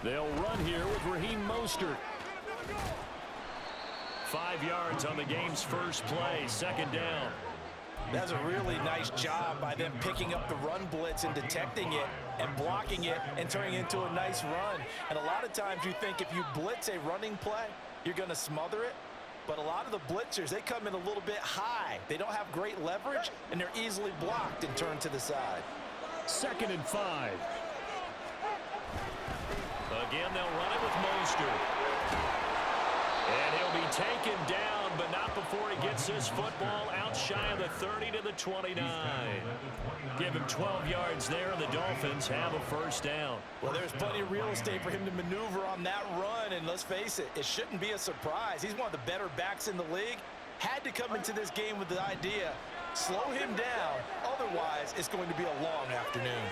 They'll run here with Raheem Mostert. 5 yards on the game's first play, second down. That's a really nice job by them picking up the run blitz and detecting it and blocking it and turning it into a nice run. And a lot of times you think if you blitz a running play, you're going to smother it. But a lot of the blitzers, they come in a little bit high. They don't have great leverage, and they're easily blocked and turned to the side. 2nd and 5. Again, they'll run it with Mostert. And he'll be taken down, but not before he gets his football out shy of the 30 to the 29. Give him 12 yards there, and the Dolphins have a first down. Well, there's plenty of real estate for him to maneuver on that run, and let's face it, it shouldn't be a surprise. He's one of the better backs in the league. Had to come into this game with the idea, slow him down, otherwise it's going to be a long afternoon.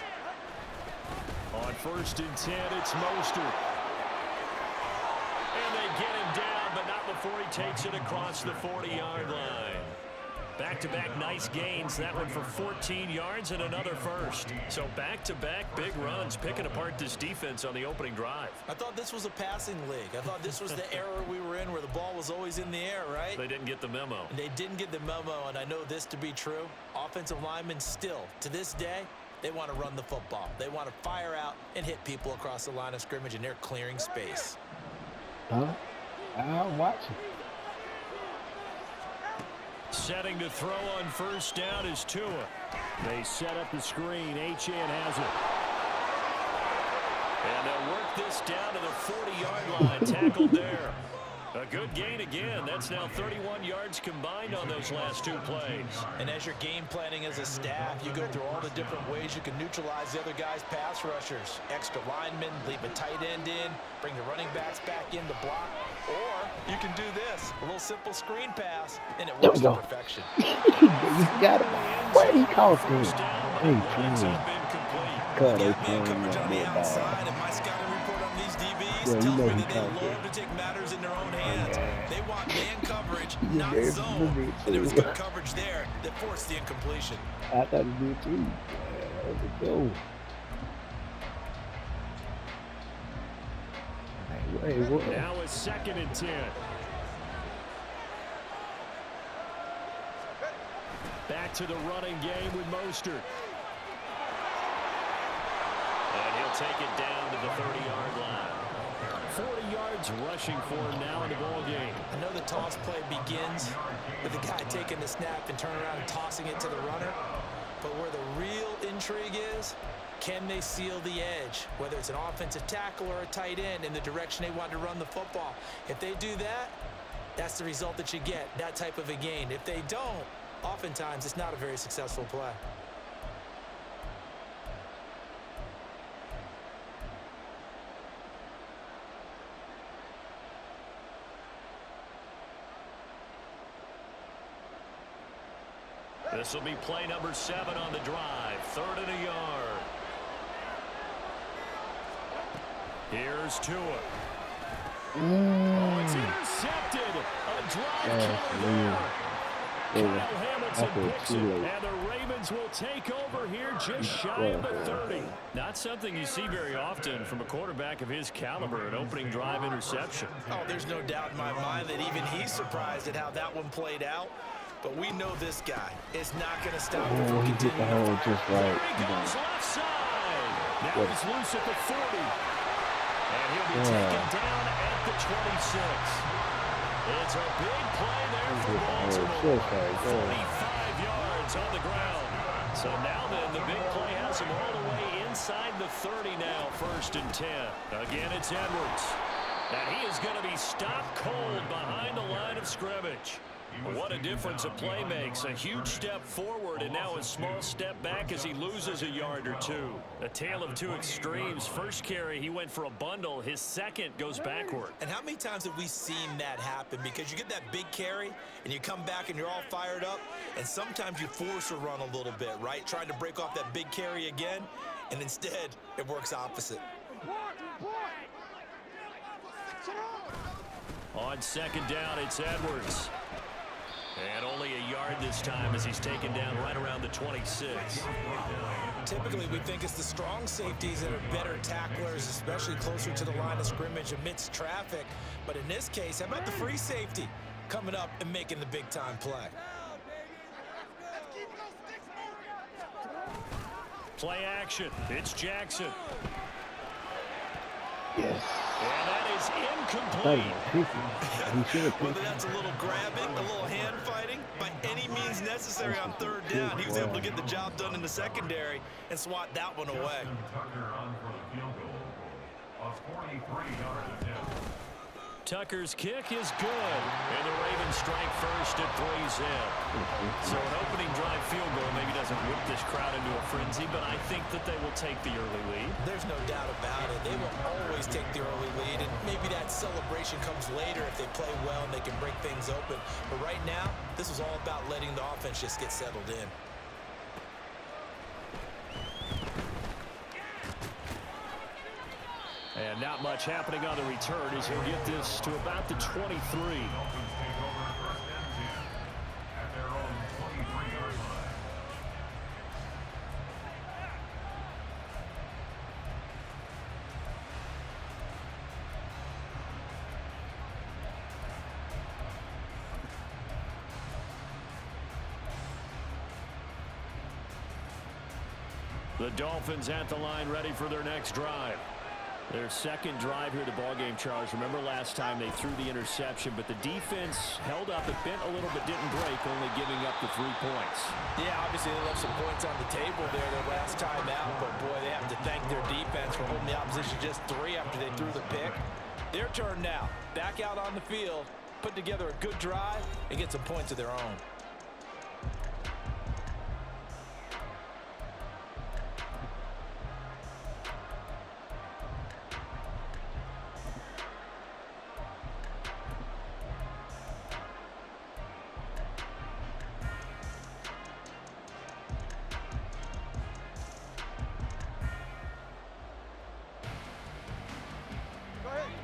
On 1st and 10, it's Mostert. And they get him down, but not before he takes it across the 40-yard line. Back-to-back nice gains. That one for 14 yards and another first. So back-to-back big runs, picking apart this defense on the opening drive. I thought this was a passing league. I thought this was the era we were in where the ball was always in the air, right? They didn't get the memo. They didn't get the memo, and I know this to be true. Offensive linemen still, to this day, they want to run the football. They want to fire out and hit people across the line of scrimmage, and they're clearing space. I'll watch it. Setting to throw on first down is Tua. They set up the screen. Achane has it. And they'll work this down to the 40-yard line. Tackled there. A good gain again. That's now 31 yards combined on those last 2 plays. And as you're game planning as a staff, you go through all the different ways you can neutralize the other guy's pass rushers. Extra linemen, leave a tight end in, bring the running backs back in to block. Or you can do this, a little simple screen pass, and it works to perfection. You got it. Where he called him? Coverage on the outside, and my scouting report on these DBs tells me that they love to take matters in their own hands. They want man coverage, not zone. And there was good coverage there that forced the incompletion. I thought he did too. Let's go. Now it's 2nd and 10. Back to the running game with Mostert. And he'll take it down to the 30-yard line. 40 yards rushing for him now in the ball game. I know the toss play begins with the guy taking the snap and turning around and tossing it to the runner. But where the real intrigue is, can they seal the edge, whether it's an offensive tackle or a tight end, in the direction they want to run the football? If they do that, that's the result that you get, that type of a gain. If they don't, oftentimes it's not a very successful play. This will be play number 7 on the drive. 3rd and a yard. Here's Tua. Oh, it's intercepted. A drive cover. Kyle Hamilton picks it, and the Ravens will take over here just shy of the 30. Not something you see very often from a quarterback of his caliber, an opening drive interception. Oh, there's no doubt in my mind that even he's surprised at how that one played out. But we know this guy is not going to stop if we continue. Just right. There he goes left side. Now he's loose at the 40. And he'll be taken down at the 26. It's a big play there for Baltimore. 45 yards on the ground. So now then, the big play has him all the way inside the 30 now, 1st and 10. Again, it's Edwards. And he is going to be stopped cold behind the line of scrimmage. What a difference a play makes. A huge step forward and now a small step back as he loses a yard or two. A tale of two extremes. First carry, he went for a bundle. His second goes backward. And how many times have we seen that happen? Because you get that big carry and you come back and you're all fired up, and sometimes you force a run a little bit, right? Trying to break off that big carry again, and instead it works opposite. On second down, it's Edwards. And only a yard this time as he's taken down right around the 26. Typically, we think it's the strong safeties that are better tacklers, especially closer to the line of scrimmage amidst traffic. But in this case, how about the free safety coming up and making the big-time play? Play action. It's Jackson. Yes. And that is incomplete. Whether that's a little grabbing, a little hand fighting, by any means necessary on third down, he was able to get the job done in the secondary and swat that one away. Tucker's kick is good, and the Ravens strike first at 3's in. So an opening drive field goal maybe doesn't whip this crowd into a frenzy, but I think that they will take the early lead. There's no doubt about it. They will always take the early lead, and maybe that celebration comes later if they play well and they can break things open. But right now, this is all about letting the offense just get settled in. And not much happening on the return as he'll get this to about the 23. The Dolphins at the line ready for their next drive. Their second drive here of the ballgame, Charles. Remember last time they threw the interception, but the defense held up. It bent a little but didn't break, only giving up the 3 points. Yeah, obviously they left some points on the table there their last time out, but boy, they have to thank their defense for holding the opposition just 3 after they threw the pick. Their turn now. Back out on the field, put together a good drive, and get some points of their own.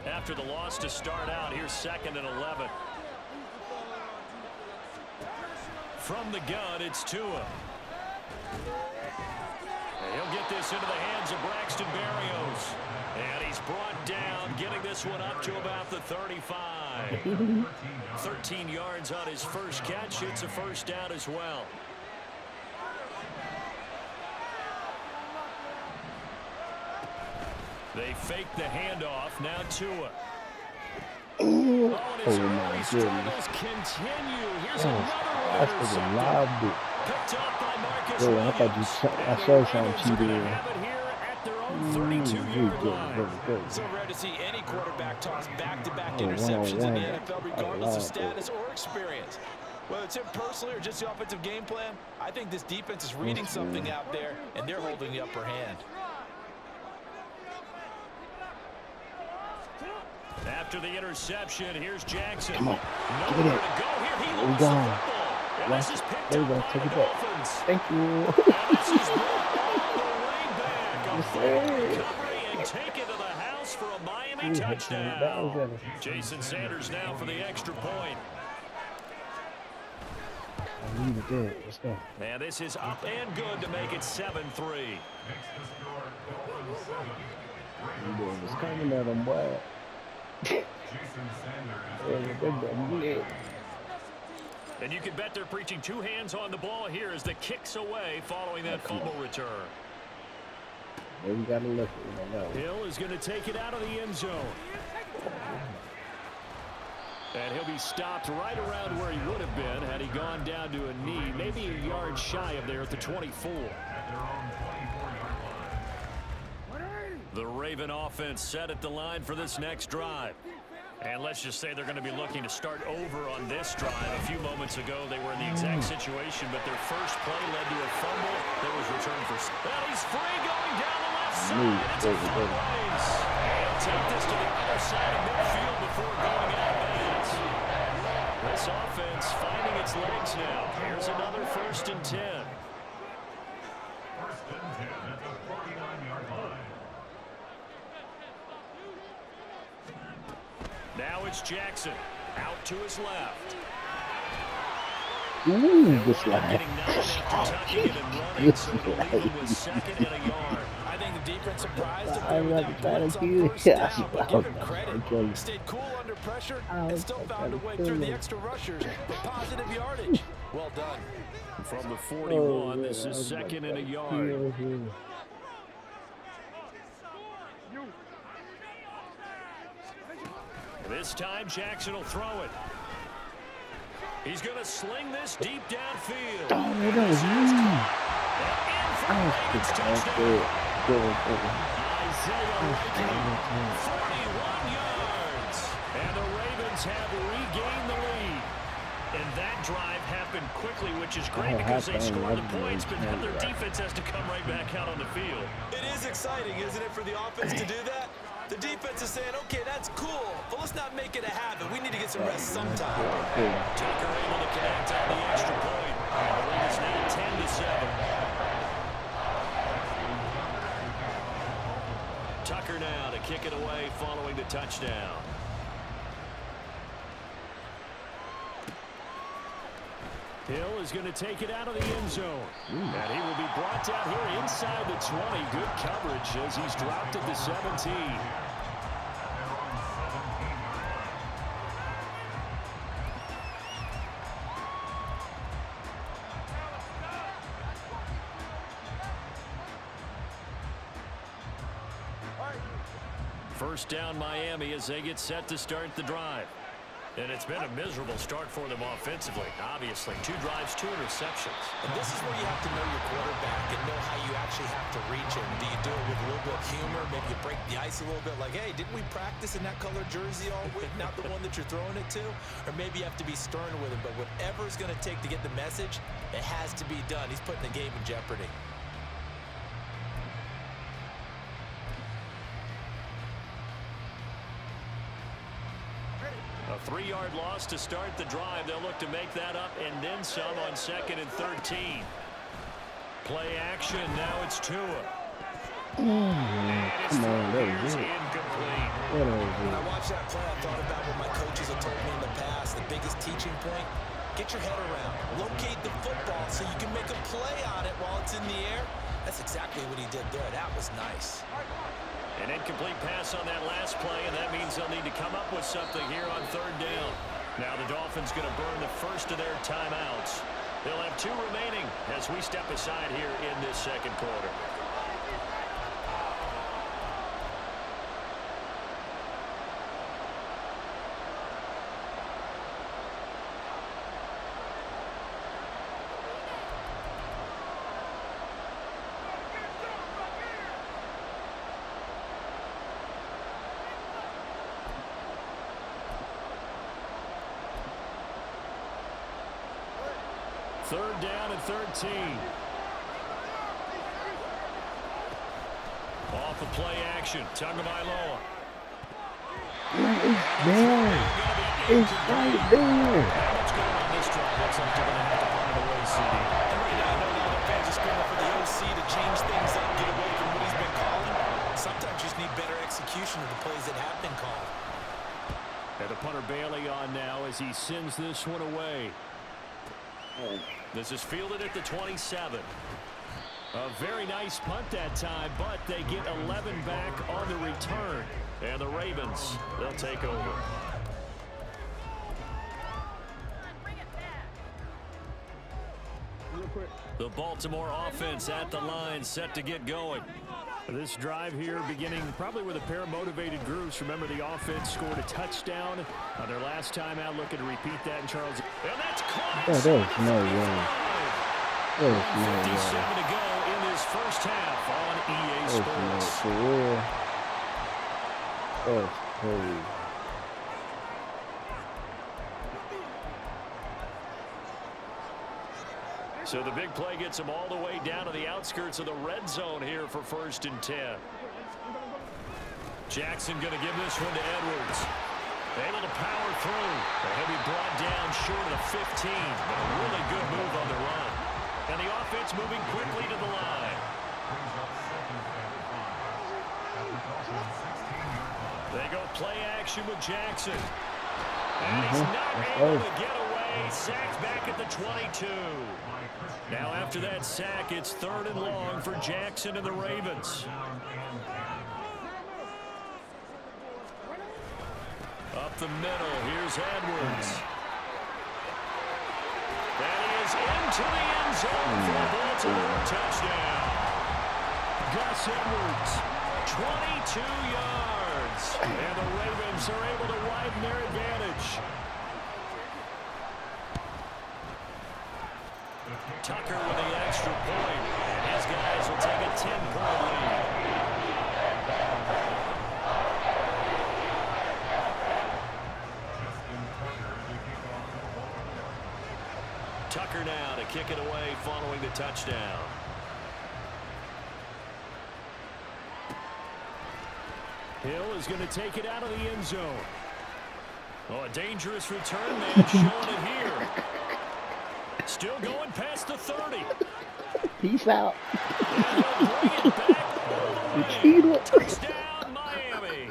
After the loss to start out, here's 2nd and 11. From the gun, it's Tua. And he'll get this into the hands of Braxton Berrios. And he's brought down, getting this one up to about the 35. 13 yards on his first catch. It's a first down as well. They fake the handoff. Now Tua. Oh, his my early goodness. struggles continue. Here's Oh, another that's a intercepted. live bit. Picked up by Marcus Bro, I Williams. thought I And saw the something Ravens are cheated. gonna have it here at their own 32-yard line. So rare to see any quarterback toss back-to-back Oh, interceptions in the wow. NFL, regardless of status or experience. Whether it's him personally or just the offensive game plan, I think this defense is reading something out there, and they're holding the upper hand. After the interception, here's Jackson. Come on, Nowhere give it to in. go here. He We're lost the gone. football. And this is picked There we up go. by Take the it back. Dolphins. Thank you. And this is brought all the way back. A Yes, fumble sir. recovery and taken to the house for a Miami Ooh, touchdown. that was it. Jason Sanders now for the extra point. I needed that. Let's go. And this is up and good to make it 7-3. It's coming at him, boy. And you can bet they're preaching 2 hands on the ball here as the kick's away following that fumble return. We gotta look at it. Hill is going to take it out of the end zone. And he'll be stopped right around where he would have been had he gone down to a knee, maybe a yard shy of there at the 24. The Raven offense set at the line for this next drive. And let's just say they're going to be looking to start over on this drive. A few moments ago, they were in the exact situation, but their first play led to a fumble that was returned for... Well, he's free going down the left side. It's a foot race. He'll take this to the other side of midfield before going out of bounds. This offense finding its legs now. Here's another 1st and 10. 1st and 10 at the 49-yard line. Now it's Jackson out to his left. Ooh, this line. I think the defense surprised him I'm with not that blitz trying on to first down, but give him credit. Stayed cool under pressure and still found a way through the extra rushers with positive yardage. Well done. From the 41, this is 2nd and a yard. This time, Jackson will throw it. He's going to sling this deep downfield. Oh, that was me. Isaiah 41 yards. And the Ravens have regained the lead. And that drive happened quickly, which is great because they scored the points, but now their defense has to come right back out on the field. It is exciting, isn't it, for the offense to do that? The defense is saying, okay, that's cool, but let's not make it a habit. We need to get some rest sometime. Tucker able to connect on the extra point. And the lead is now 10-7. Tucker now to kick it away following the touchdown. Hill is going to take it out of the end zone. And he will be brought down here inside the 20. Good coverage as he's dropped at the 17. First down Miami as they get set to start the drive. And it's been a miserable start for them offensively. Obviously, 2 drives, 2 interceptions. And this is where you have to know your quarterback and know how you actually have to reach him. Do you do it with a little bit of humor? Maybe you break the ice a little bit like, hey, didn't we practice in that color jersey all week? Not the one that you're throwing it to? Or maybe you have to be stern with him. But whatever it's going to take to get the message, it has to be done. He's putting the game in jeopardy. A 3-yard loss to start the drive. They'll look to make that up and then some on 2nd and 13. Play action. Now it's Tua. Come on, that was it. Incomplete. When I watched that play, I thought about what my coaches have told me in the past. The biggest teaching point, get your head around. Locate the football so you can make a play on it while it's in the air. That's exactly what he did there. That was nice. An incomplete pass on that last play, and that means they'll need to come up with something here on 3rd down. Now the Dolphins going to burn the first of their timeouts. They'll have 2 remaining as we step aside here in this 2nd quarter. Third down and 13. Off of play action. Tagovailoa. It's there. It's right there. What's going on this drive? Looks like they're going to have to find a way, CD. And right now, I know the other fans are screaming for the OC to change things up, get away from what he's been calling. Sometimes you just need better execution of the plays that have been called. And the punter Bailey on now as he sends this one away. This is fielded at the 27. A very nice punt that time, but they get 11 back on the return. And the Ravens, they'll take over. The Baltimore offense at the line, set to get going. This drive here beginning probably with a pair of motivated groups. Remember, the offense scored a touchdown on their last time out. Looking to repeat that in Charles. And that's caught. Oh, there's no way. There's no 57 way. to go in this first half on EA Sports. For real. That's crazy. So the big play gets him all the way down to the outskirts of the red zone here for 1st and 10. Jackson going to give this one to Edwards. Able to power through. He'll be brought down short of the 15. But a really good move on the run. And the offense moving quickly to the line. They go play action with Jackson. And he's not able to get away. Sacked back at the 22. Now after that sack, it's 3rd and long for Jackson and the Ravens. Up the middle, here's Edwards. And he is into the end zone for a Baltimore touchdown. Gus Edwards, 22 yards. And the Ravens are able to widen their advantage. Tucker with the extra point. And his guys will take a 10-point lead. Tucker now to kick it away following the touchdown. Hill is going to take it out of the end zone. Oh, a dangerous return man showing it here. Still going past the 30. Peace out. And he'll bring it back all the way. Touchdown, Miami.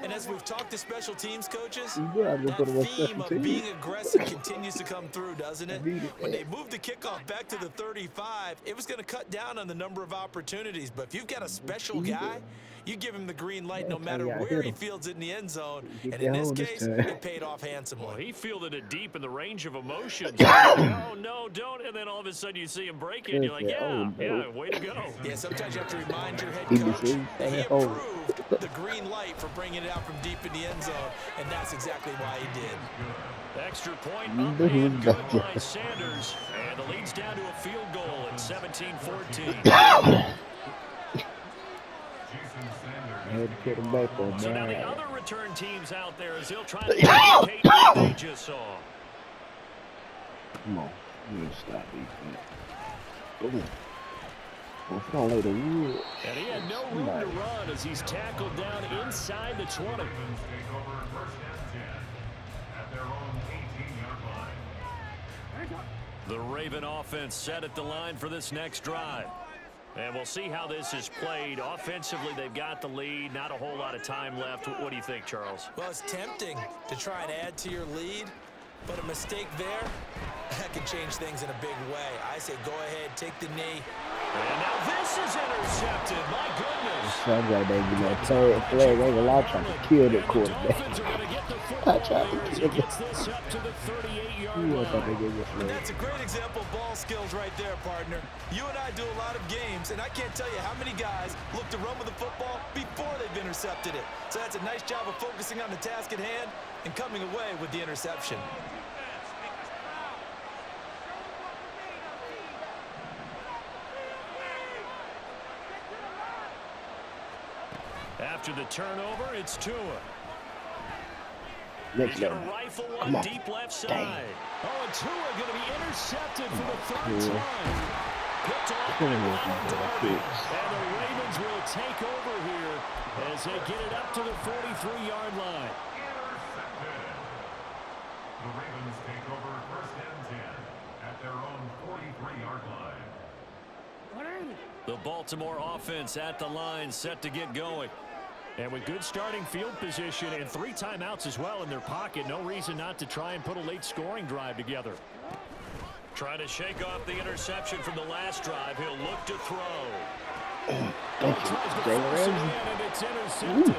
And as we've talked to special teams coaches, Yeah, that theme of being aggressive continues to come through, doesn't it? When they moved the kickoff back to the 35, it was going to cut down on the number of opportunities. But if you've got a special guy, you give him the green light no matter where he fields it in the end zone. And in this case, it paid off handsomely. Well, he fielded it deep in the range of emotions. Oh, no, don't. And then all of a sudden you see him break it, and you're like, yeah, way to go. Yeah, sometimes you have to remind your head coach that he approved the green light for bringing it out from deep in the end zone, and that's exactly why he did. Extra point up and good by Sanders. And the lead's down to a field goal at 17-14. So now the other return teams out there as they'll try to replicate what they just saw. Come on. You need to stop these things. Don't lay the wood. And he had no room to run as he's tackled down inside the 20. The Raven offense set at the line for this next drive. And we'll see how this is played. Offensively, they've got the lead. Not a whole lot of time left. What do you think, Charles? Well, it's tempting to try and add to your lead, but a mistake there, that can change things in a big way. I say go ahead, take the knee. And now this is intercepted. My goodness. Sounds like they be like third flag. They were all trying to kill the quarterback. I tried to kill him. Gets this up to the 38-yard line. That's a great example of ball skills right there, partner. You and I do a lot of games, and I can't tell you how many guys look to run with the football before they've intercepted it. So that's a nice job of focusing on the task at hand and coming away with the interception. After the turnover, it's Tua. Next He's going level. to rifle one deep left side. Oh, and Tua going to be intercepted for the 3rd time. Picked off by Ron Darby. And the Ravens will take over here as they get it up to the 43-yard line. The Ravens take over 1st and 10 at their own 43-yard line. The Baltimore offense at the line, set to get going. And with good starting field position and 3 timeouts as well in their pocket, no reason not to try and put a late scoring drive together. Trying to shake off the interception from the last drive. He'll look to throw. Tries to force it in, and it's intercepted.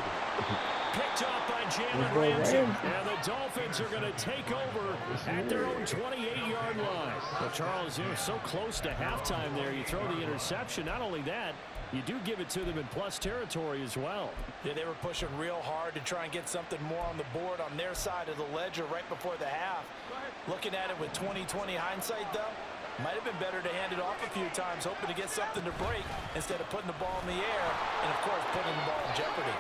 Picked off by Jalen Ramsey. And the Dolphins are going to take over at their own 28-yard line. Well, Charles, you know, so close to halftime there. You throw the interception. Not only that, you do give it to them in plus territory as well. Yeah, they were pushing real hard to try and get something more on the board on their side of the ledger right before the half. Looking at it with 20/20 hindsight, though, might have been better to hand it off a few times, hoping to get something to break instead of putting the ball in the air and, of course, putting the ball in jeopardy.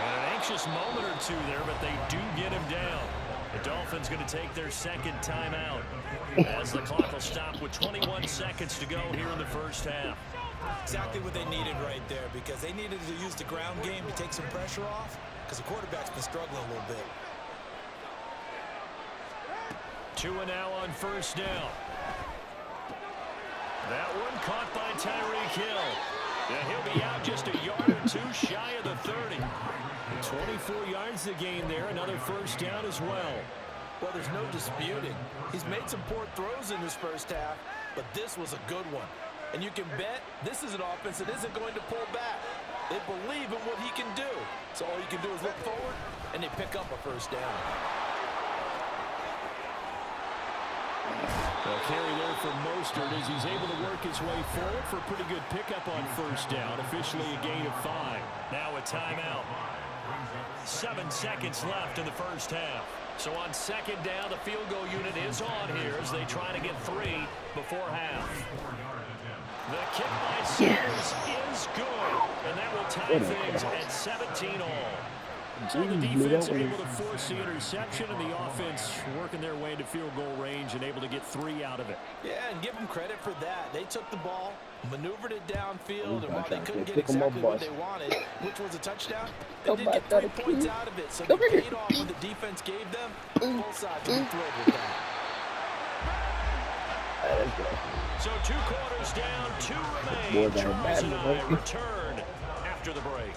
And an anxious moment or two there, but they do get him down. The Dolphins going to take their second timeout as the clock will stop with 21 seconds to go here in the first half. Exactly what they needed right there, because they needed to use the ground game to take some pressure off, because the quarterback's been struggling a little bit. 2 and now on first down. That one caught by Tyreek Hill. And he'll be out just a yard or two shy of the 30. 24 yards to gain there. Another first down as well. Well, there's no disputing. He's made some poor throws in this first half, but this was a good one. And you can bet this is an offense that isn't going to pull back. They believe in what he can do. So all you can do is look forward, and they pick up a first down. A carry there for Mostert as he's able to work his way forward for a pretty good pickup on first down. Officially a gain of 5. Now a timeout. 7 seconds left in the first half. So on second down, the field goal unit is on here as they try to get 3 before half. The kick by Sanders is good, and that will tie things at 17 all. So the defense able to force the interception, and the offense working their way into field goal range and able to get 3 out of it. Yeah, and give them credit for that. They took the ball, maneuvered it downfield, and while they couldn't get exactly what they wanted, which was a touchdown, they did get 3 points out of it. So they paid off what the defense gave them. Both sides will be thrilled with that. So 2 quarters down, 2 remain. Charles and I return after the break.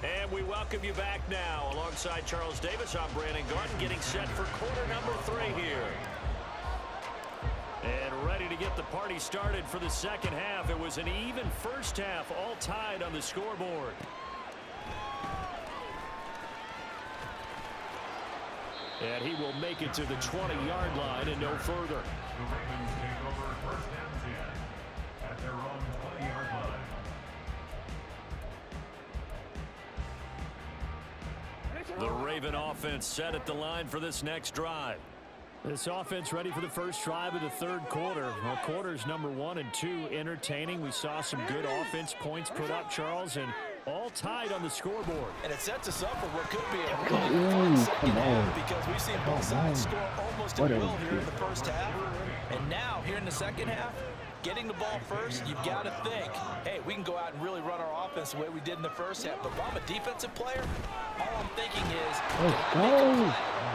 And we welcome you back now. Alongside Charles Davis, I'm Brandon Gordon, getting set for quarter number 3 here. And ready to get the party started for the second half. It was an even first half, all tied on the scoreboard. And he will make it to the 20-yard line and no further. The Ravens take over first and 10 at their own 20-yard line. The Raven offense set at the line for this next drive. This offense ready for the first drive of the third quarter. Well, quarters number 1 and 2 entertaining. We saw some good offense points put up, Charles, and all tied on the scoreboard. And it sets us up for what could be a really fun second half, because we've seen both sides score almost at will here in the first half. And now, here in the second half, getting the ball first, you've got to think, hey, we can go out and really run our offense the way we did in the first half. But if I'm a defensive player, all I'm thinking is,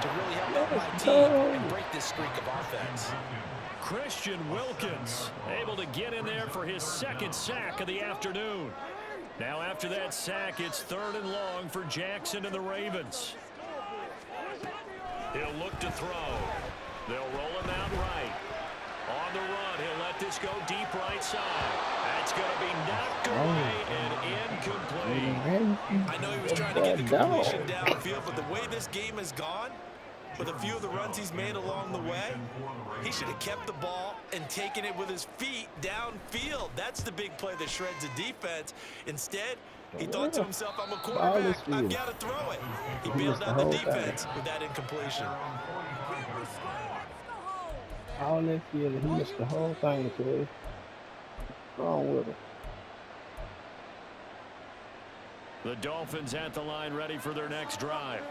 to really help out my team and break this streak of offense. Christian Wilkins able to get in there for his second sack of the afternoon. Now after that sack, it's 3rd and long for Jackson and the Ravens. He'll look to throw. They'll roll him out right. On the run, he'll let this go deep right side. That's going to be knocked away and incomplete. I know he was trying to get the completion downfield, but the way this game has gone, with a few of the runs he's made along the way, he should have kept the ball and taken it with his feet downfield. That's the big play that shreds the defense. Instead, he thought to himself, I'm a quarterback, I've got to throw it. He bailed out the defense with that incompletion. All that field, he missed the whole thing, okay? What's wrong with him? The Dolphins at the line ready for their next drive.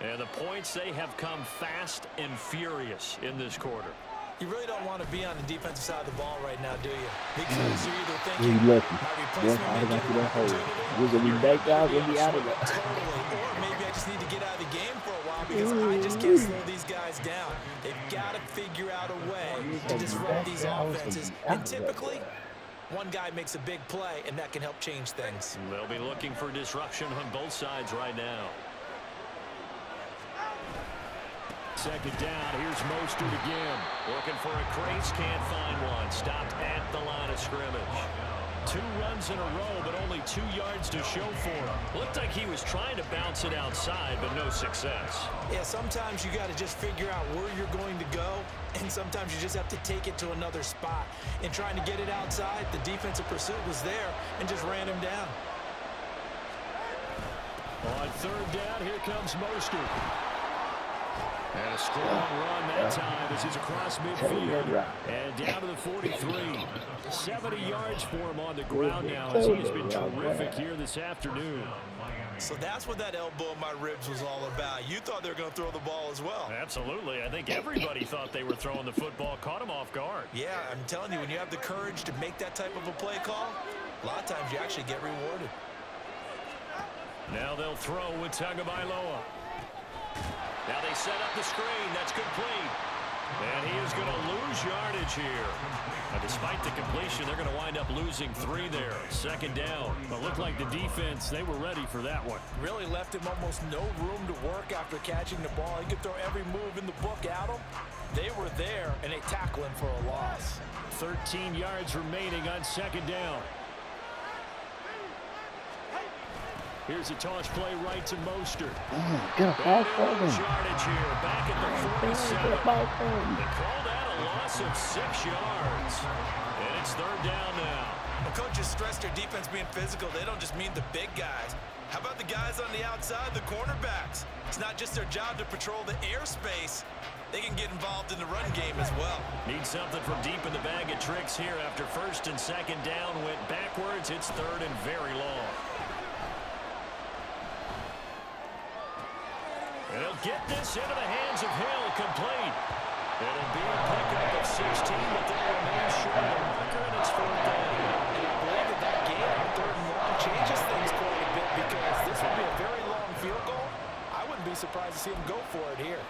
And the points, they have come fast and furious in this quarter. You really don't want to be on the defensive side of the ball right now, do you? Because you're either thinking, He's lucky. my replacement may get an opportunity. Was it back out? We'll be out of that. Totally. Or maybe I just need to get out of the game for a while because I just can't slow these guys down. They've got to figure out a way to disrupt these offenses. And typically, one guy makes a big play, and that can help change things. They'll be looking for disruption on both sides right now. Second down, here's Mostert again. Looking for a crease, can't find one. Stopped at the line of scrimmage. 2 runs in a row, but only 2 yards to show for him. Looked like he was trying to bounce it outside, but no success. Yeah, sometimes you got to just figure out where you're going to go, and sometimes you just have to take it to another spot. And trying to get it outside, the defensive pursuit was there and just ran him down. On third down, here comes Mostert. And a strong run that time as he's across midfield and down to the 43. 70 yards for him on the ground now as he has been terrific here this afternoon. So that's what that elbow in my ribs was all about. You thought they were going to throw the ball as well. Absolutely. I think everybody thought they were throwing the football, caught him off guard. Yeah, I'm telling you, when you have the courage to make that type of a play call, a lot of times you actually get rewarded. Now they'll throw with Tagovailoa. Now they set up the screen. That's complete. And he is going to lose yardage here. But despite the completion, they're going to wind up losing 3 there. Second down. But looked like the defense, they were ready for that one. Really left him almost no room to work after catching the ball. He could throw every move in the book at him. They were there, and they tackle him for a loss. 13 yards remaining on second down. Here's a toss play right to Mostert. Get a ball for him. Yardage here, back at the 47. They call that a loss of 6 yards. And it's third down now. The coaches stress their defense being physical. They don't just mean the big guys. How about the guys on the outside, the cornerbacks? It's not just their job to patrol the airspace. They can get involved in the run game as well. Need something from deep in the bag of tricks here after first and second down went backwards. It's third and very long. And he'll get this into the hands of Hill, complete. It'll be a pickup of 16, but they'll remain short of the marker, and it's fourth down. And I believe that game on third and long changes things quite a bit because this would be a very long field goal. I wouldn't be surprised to see him go for it here.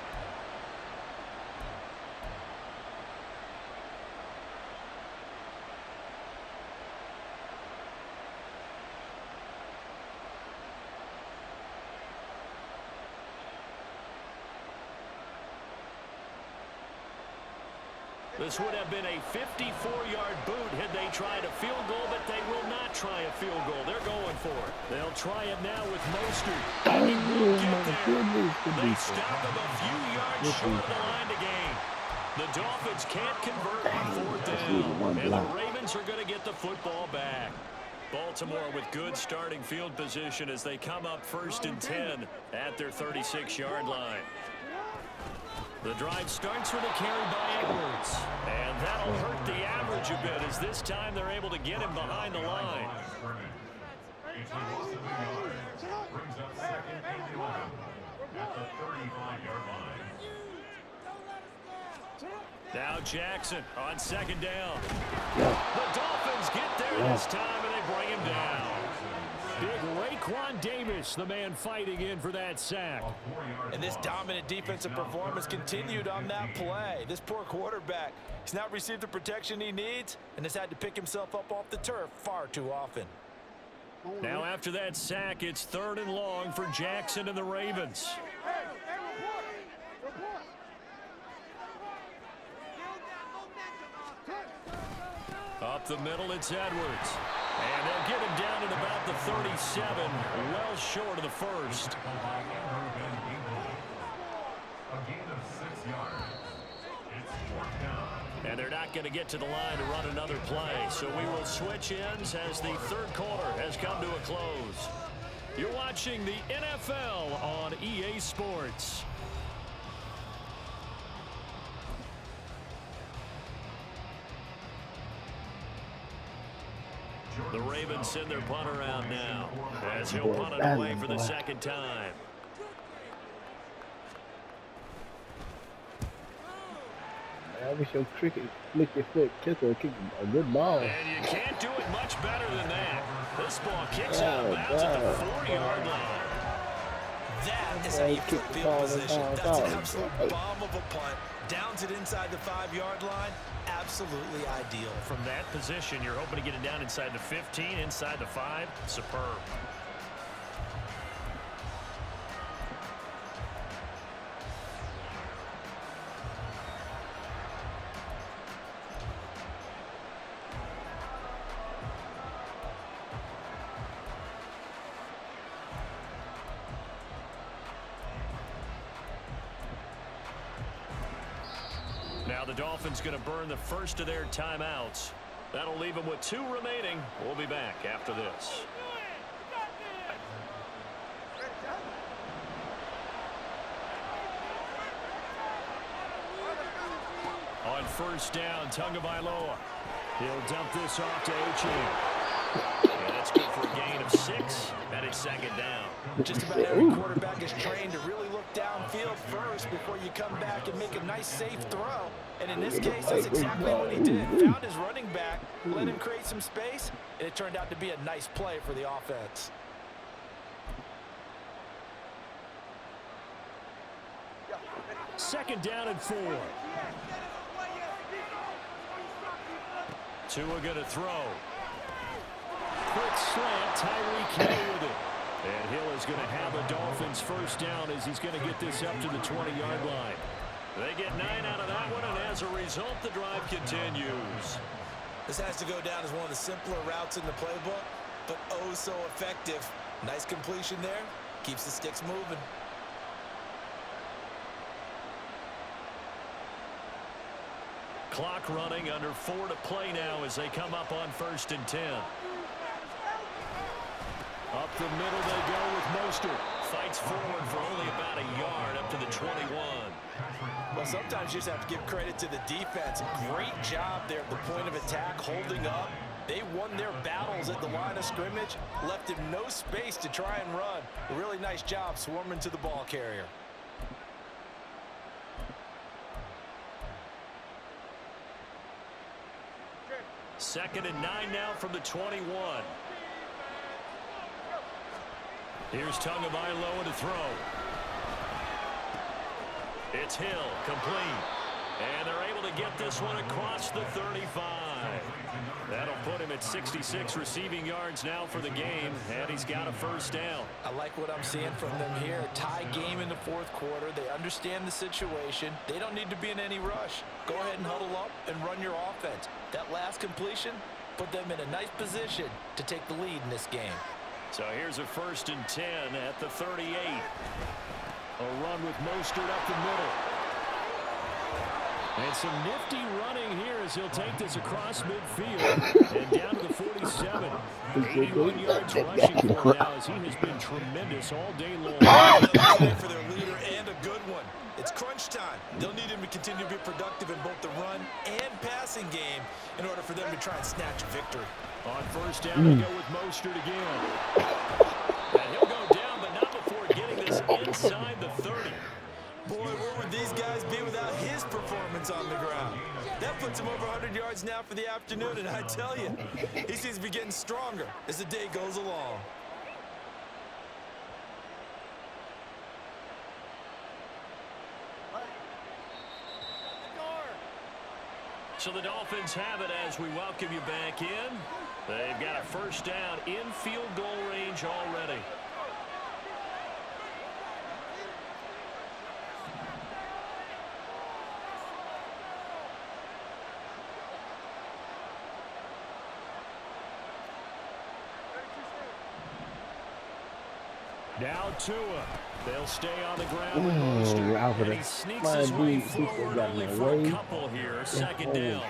This would have been a 54-yard boot had they tried a field goal, but they will not try a field goal. They're going for it. They'll try it now with Mostert. And he will get there. They stop him a few yards short of the line to gain. The Dolphins can't convert on fourth down, and the Ravens are going to get the football back. Baltimore with good starting field position as they come up first and 10 at their 36-yard line. The drive starts with a carry by Edwards, and that'll hurt the average a bit as this time they're able to get him behind the line. Brings up second and 11 at the 35-yard line. Now Jackson on second down. The Dolphins get there this time, and they bring him down. Big Raekwon Davis, the man fighting in for that sack. And this dominant defensive performance continued on that play. This poor quarterback, he's not received the protection he needs and has had to pick himself up off the turf far too often. Now after that sack, it's third and long for Jackson and the Ravens. Up the middle, it's Edwards. And they'll get him down at about the 37, well short of the first. A gain of 6 yards. It's fourth down. And they're not going to get to the line to run another play. So we will switch ends as the third quarter has come to a close. You're watching the NFL on EA Sports. The Ravens send their punt around now as he'll punt it away for the second time. I wish your cricket flick your foot, cuzzo kick a good ball. And you can't do it much better than that. This ball kicks out of bounds at the 40-yard line. That is how you put field position. That's an absolute bomb of a punt. Downs it inside the 5-yard line. Absolutely ideal. From that position, you're hoping to get it down inside the 15, inside the 5. Superb. Now the Dolphins going to burn the first of their timeouts. That'll leave them with 2 remaining. We'll be back after this. On first down, Tagovailoa. He'll dump this off to Achane. And that's good for a gain of 6. And it's second down. Just about every quarterback is trained to really look downfield first before you come back and make a nice, safe throw. And in this case, that's exactly what he did. Found his running back, let him create some space, and it turned out to be a nice play for the offense. Second down and 4. Tua going to throw. Quick slant, Tyreek Hill with it. And Hill is going to have a Dolphins first down as he's going to get this up to the 20-yard line. They get 9 out of that one, and as a result, the drive continues. This has to go down as one of the simpler routes in the playbook, but oh so effective. Nice completion there. Keeps the sticks moving. Clock running, under 4 to play now as they come up on first and 10. Up the middle they go with Mostert. Fights forward for only about a yard up to the 21. Well, sometimes you just have to give credit to the defense. Great job there at the point of attack, holding up. They won their battles at the line of scrimmage, left him no space to try and run. A really nice job swarming to the ball carrier. Second and 9 now from the 21. Here's Tagovailoa to throw. It's Hill, complete. And they're able to get this one across the 35. That'll put him at 66 receiving yards now for the game, and he's got a first down. I like what I'm seeing from them here. Tie game in the fourth quarter. They understand the situation. They don't need to be in any rush. Go ahead and huddle up and run your offense. That last completion put them in a nice position to take the lead in this game. So here's a first and 10 at the 38. A run with Mostert up the middle. And some nifty running here as he'll take this across midfield and down to the 47. 81 yards rushing for him now as he has been tremendous all day long. Another play for their leader and a good one. It's crunch time. They'll need him to continue to be productive in both the run and passing game in order for them to try and snatch a victory. On first down, they go with Mostert again. And he'll go down, but not before getting this inside the 30. Boy, where would these guys be without his performance on the ground? That puts him over 100 yards now for the afternoon, and I tell you, he seems to be getting stronger as the day goes along. So the Dolphins have it as we welcome you back in. They've got a first down in field goal range already. Now Tua. They'll stay on the ground with Mostert. And he sneaks his way forward only for a couple here. Second down.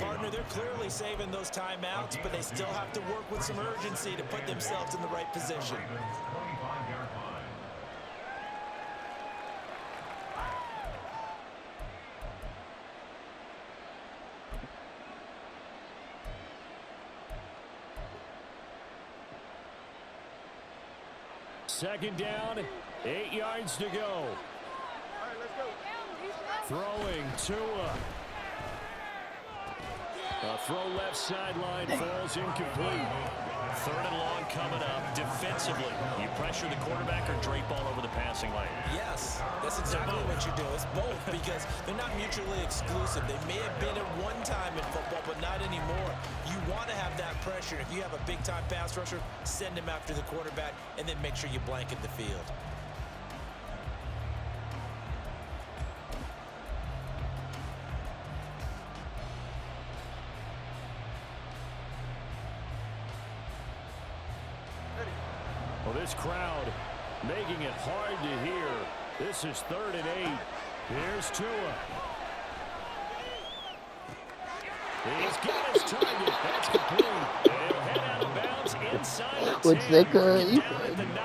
Partner, they're clearly saving those timeouts, but they still have to work with some urgency to put themselves in the right position. Second down, 8 yards to go. Throwing Tua. A throw left sideline falls incomplete. Third and long coming up. Defensively, you pressure the quarterback or drape all over the passing lane? Yes, that's exactly what you do. It's both because they're not mutually exclusive. They may have been at one time in football, but not anymore. You want to have that pressure. If you have a big-time pass rusher, send him after the quarterback, and then make sure you blanket the field. Well, this crowd making it hard to hear. This is 3rd and 8. Here's Tua. He's got his target. That's complete. He'll head out of bounds inside the 10. Down at the 9.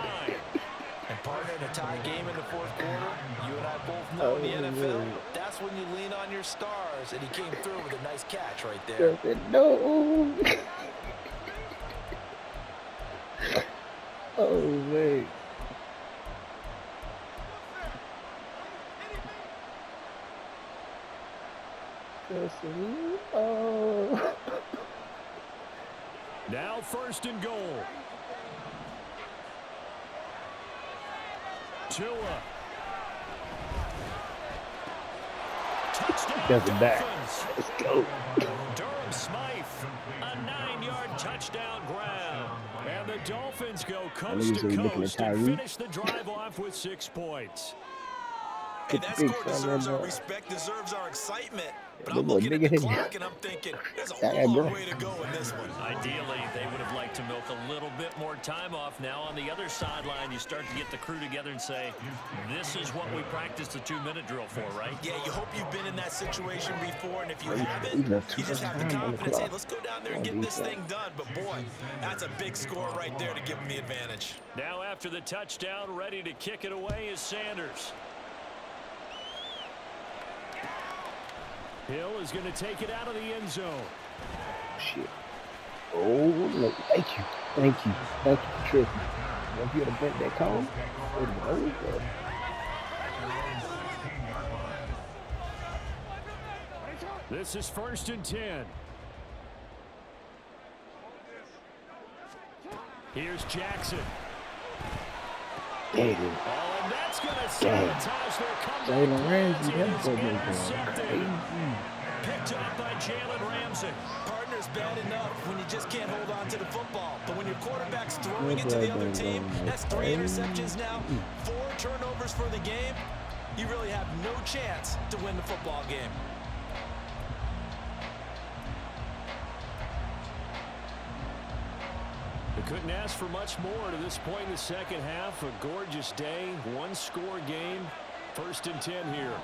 tie game in the fourth quarter, you and I both know in the NFL, that's when you lean on your stars, and he came through with a nice catch right there. No. Oh, man. Oh. Now 1st and goal. Tua. Touchdown Doesn't back. Dolphins. Let's go. Durham Smythe, a 9-yard touchdown grab. And the Dolphins go coast to coast and finish the drive off with 6 points. Hey, that score deserves our respect, deserves our excitement. But I'm looking at the clock and I'm thinking, there's a long way to go in this one. Ideally, they would have liked to milk a little bit more time off. Now on the other sideline, you start to get the crew together and say, this is what we practiced the 2-minute drill for, right? Yeah, you hope you've been in that situation before, and if you haven't, you just have the confidence, hey, let's go down there and get this thing done. But boy, that's a big score right there to give them the advantage. Now after the touchdown, ready to kick it away is Sanders. Hill is going to take it out of the end zone. Shit. Oh, look. Thank you. Thank you. Thank you for tripping. If you would have bent that call, it would have been over. This is 1st and 10. Here's Jackson. Dang it. Oh, and that's going to sabotage their comeback. Jalen Ramsey, It that's is what intercepted. Picked up by Jalen Ramsey. Partner's bad enough when you just can't hold on to the football. But when your quarterback's throwing it to the other team, that's 3 interceptions now, 4 turnovers for the game. You really have no chance to win the football game. They couldn't ask for much more to this point in the second half. A gorgeous day, 1-score game. 1st and 10 here.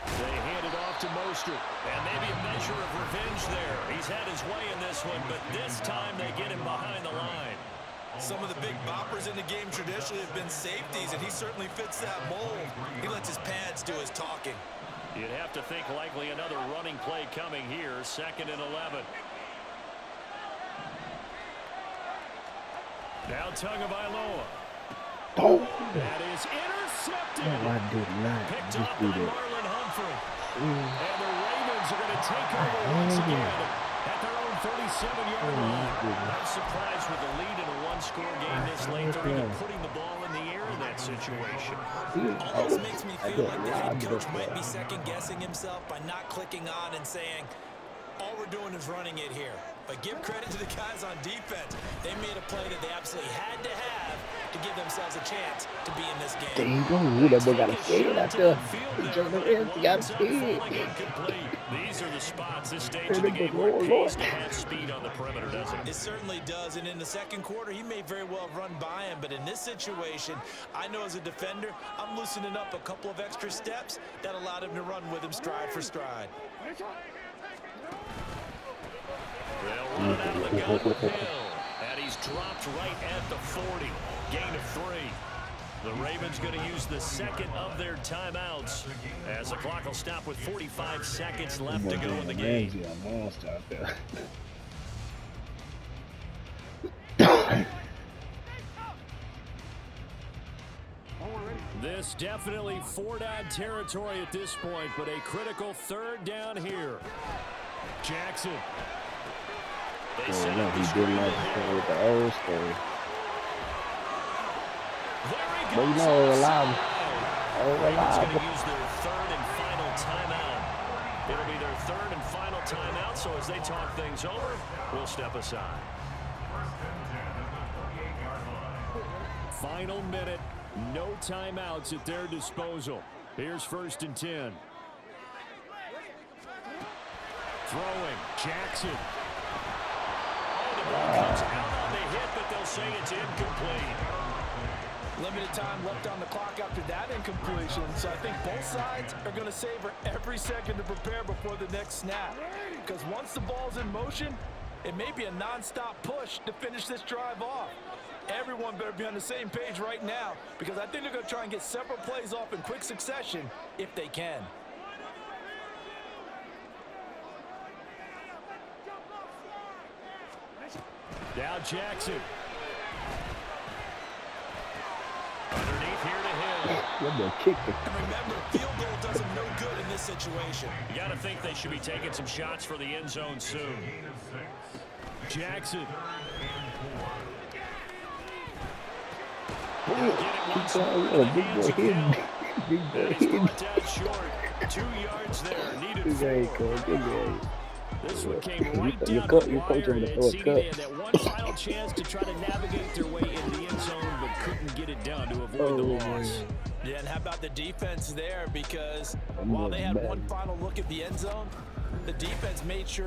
They hand it off to Mostert. And maybe a measure of revenge there. He's had his way in this one, but this time they get him behind the line. Some of the big boppers in the game traditionally have been safeties, and he certainly fits that mold. He lets his pads do his talking. You'd have to think likely another running play coming here. 2nd and 11. Now Tagovailoa. Oh. That is intercepted. No, I did not. Picked Just up do by that. Marlon Humphrey. And the Ravens are going to take over once again at their own 37-yard line. Not surprised with the lead in a 1-score game this late. They're even putting the ball in the air in that situation. Almost makes me feel like the head coach might be second-guessing himself by not clicking on and saying, all we're doing is running it here. But give credit to the guys on defense. They made a play that they absolutely had to have to give themselves a chance to be in this game. There you go. Ooh, that boy got a scared out there. Jalen Ramsey got a scared. These are the spots, this stage of the game, where it pays to have speed on the perimeter, doesn't it? It certainly does, and in the second quarter, he may very well run by him, but in this situation, I know as a defender, I'm loosening up a couple of extra steps that allowed him to run with him stride for stride. They'll run out of the gun with Hill, and he's dropped right at the 40. Gain of 3. The Ravens going to use the 2nd of their timeouts as the clock will stop with 45 seconds left to go in the game. This definitely 4-down territory at this point, but a critical 3rd down here. Jackson. They set up the screen with the old story. There he But goes. you know, reliable. Ravens going to use their 3rd and final timeout. It'll be their 3rd and final timeout, so as they talk things over, we'll step aside. Final minute, no timeouts at their disposal. Here's 1st and 10. Throwing, Jackson. Oh, the ball comes out on the hit, but they'll say it's incomplete. Limited time left on the clock after that incompletion, so I think both sides are going to savor every second to prepare before the next snap. Because once the ball's in motion, it may be a non-stop push to finish this drive off. Everyone better be on the same page right now, because I think they're going to try and get several plays off in quick succession if they can. Now Jackson. Underneath here to him. What the kick? And remember, field goal does them no good in this situation. You got to think they should be taking some shots for the end zone soon. Jackson. Big boy hidden. Big boy hidden. Down short. 2 yards there. Needed Good game, 4. Coach. Good game. This one came right down Your to coach the over wire, to and throw a seemingly they cut. had that one final chance to try to navigate their way into the end zone, but couldn't get it done to avoid the loss. Yeah, and how about the defense there? Because while they had one final look at the end zone, the defense made sure